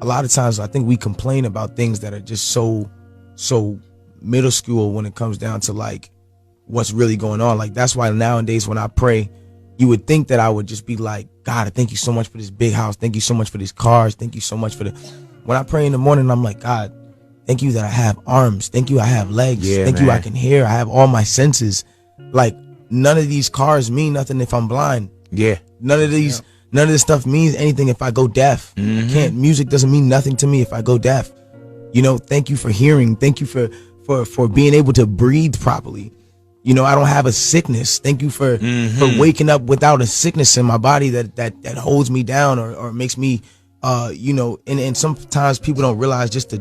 a lot of times I think we complain about things that are just so middle school when it comes down to like what's really going on. Like that's why nowadays when I pray, you would think that I would just be like, God, I thank you so much for this big house. Thank you so much for these cars. Thank you so much for the. When I pray in the morning, I'm like, God, thank you that I have arms. Thank you I have legs. Yeah, thank man. you I can hear. I have all my senses. Like none of these cars mean nothing if I'm blind. Yeah. None of this stuff means anything if I go deaf. Music doesn't mean nothing to me if I go deaf. You know, thank you for hearing. Thank you for being able to breathe properly. You know, I don't have a sickness. Thank you for waking up without a sickness in my body that holds me down or makes me you know, and sometimes people don't realize just the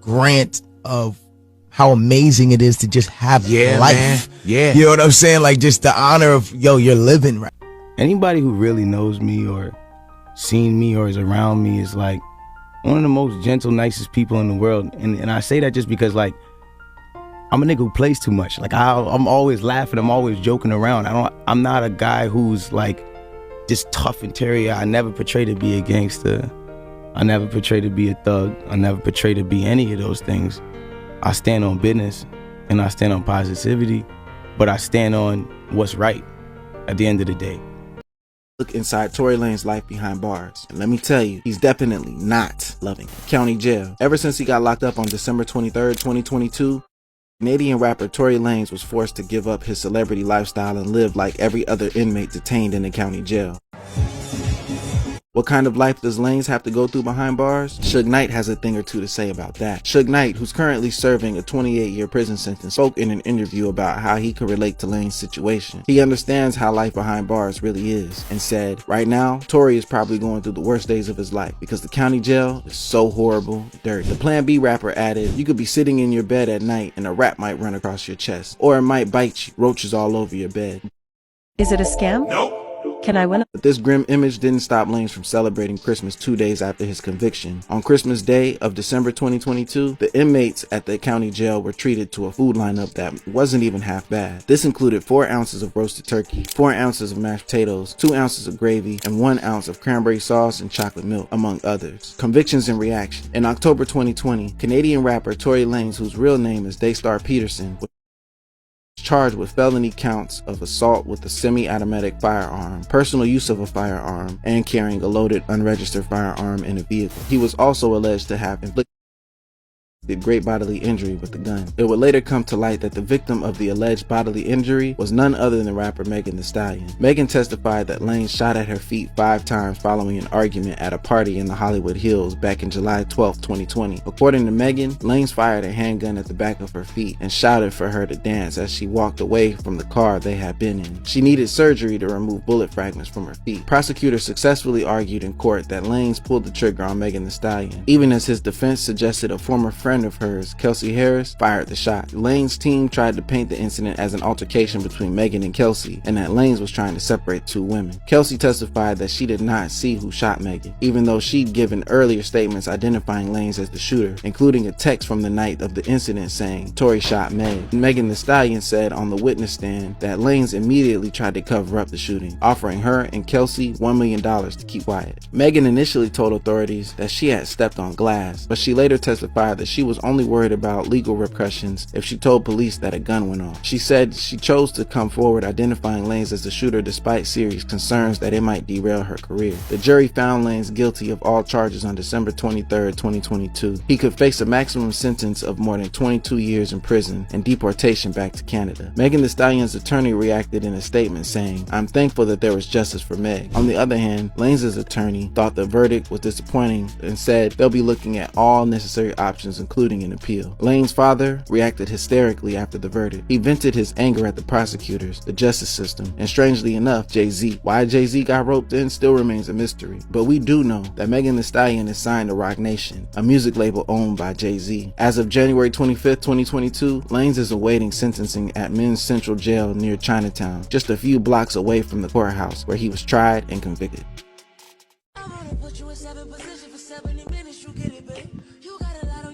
grant of how amazing it is to just have life. Man. Yeah. You know what I'm saying? Like just the honor of, yo, you're living right. Anybody who really knows me or seen me or is around me is like one of the most gentle, nicest people in the world. And I say that just because like I'm a nigga who plays too much. Like I'm always laughing, I'm always joking around. I'm not a guy who's like just tough and terry. I never portray to be a gangster. I never portray to be a thug. I never portray to be any of those things. I stand on business and I stand on positivity, but I stand on what's right at the end of the day. Look inside Tory Lanez's life behind bars, and let me tell you, he's definitely not loving it. County jail. Ever since he got locked up on December 23rd, 2022, Canadian rapper Tory Lanez was forced to give up his celebrity lifestyle and live like every other inmate detained in the county jail. What kind of life does Lanez have to go through behind bars? Suge Knight has a thing or two to say about that. Suge Knight, who's currently serving a 28-year prison sentence, spoke in an interview about how he could relate to Lanez's situation. He understands how life behind bars really is, and said, right now, Tory is probably going through the worst days of his life because the county jail is so horrible and dirty. The Plan B rapper added, you could be sitting in your bed at night and a rat might run across your chest, or it might bite you, roaches all over your bed. Is it a scam? Nope. Can I win? But this grim image didn't stop Lanez from celebrating Christmas 2 days after his conviction. On Christmas Day of December 2022, the inmates at the county jail were treated to a food lineup that wasn't even half bad. This included 4 ounces of roasted turkey, 4 ounces of mashed potatoes, 2 ounces of gravy, and 1 ounce of cranberry sauce and chocolate milk, among others. Convictions and reaction. In October 2020, Canadian rapper Tory Lanez, whose real name is Daystar Peterson, was charged with felony counts of assault with a semi-automatic firearm, personal use of a firearm, and carrying a loaded unregistered firearm in a vehicle. He was also alleged to have inflicted great bodily injury with the gun. It would later come to light that the victim of the alleged bodily injury was none other than rapper Meghan the Stallion. Meghan testified that Lanez shot at her feet 5 times following an argument at a party in the Hollywood Hills back in July 12, 2020. According to Meghan, Lanez fired a handgun at the back of her feet and shouted for her to dance as she walked away from the car they had been in. She needed surgery to remove bullet fragments from her feet. Prosecutors successfully argued in court that Lanez pulled the trigger on Meghan the Stallion, even as his defense suggested a former friend of hers, Kelsey Harris, fired the shot. Lanez's team tried to paint the incident as an altercation between Meghan and Kelsey, and that Lanez was trying to separate 2 women. Kelsey testified that she did not see who shot Meghan, even though she'd given earlier statements identifying Lanez as the shooter, including a text from the night of the incident saying, Tory shot Meg. Meghan the Stallion said on the witness stand that Lanez immediately tried to cover up the shooting, offering her and Kelsey $1 million to keep quiet. Meghan initially told authorities that she had stepped on glass, but she later testified that she was only worried about legal repercussions if she told police that a gun went off. She said she chose to come forward identifying Lanez as the shooter despite serious concerns that it might derail her career. The jury found Lanez guilty of all charges on December 23, 2022. He could face a maximum sentence of more than 22 years in prison and deportation back to Canada. Meghan the Stallion's attorney reacted in a statement saying, I'm thankful that there was justice for Meg. On the other hand, Lanez's attorney thought the verdict was disappointing and said they'll be looking at all necessary options, including an appeal. Lanez's father reacted hysterically after the verdict. He vented his anger at the prosecutors, the justice system, and strangely enough, Jay-Z. Why Jay-Z got roped in still remains a mystery, but we do know that Megan Thee Stallion is signed to Roc Nation, a music label owned by Jay-Z. As of January 25th, 2022, Lanez is awaiting sentencing at Men's Central Jail near Chinatown, just a few blocks away from the courthouse where he was tried and convicted.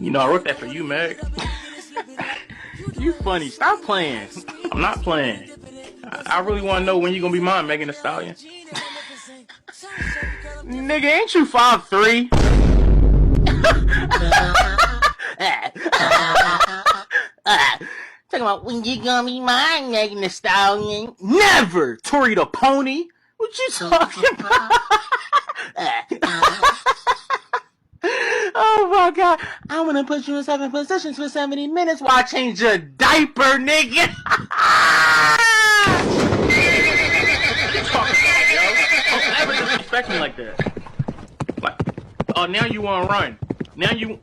You know, I wrote that for you, Meg. You funny. Stop playing. I'm not playing. I really want to know when you're going to be mine, Megan Thee Stallion. Nigga, ain't you 5'3"? Talking about when you gonna be mine, Meghan the Stallion. Never! Tory the pony. What you talking about? Oh my god. I'm gonna put you in 7 positions for 70 minutes while I change your diaper, nigga. Don't ever disrespect me like that. Like, oh, now you wanna run. Now you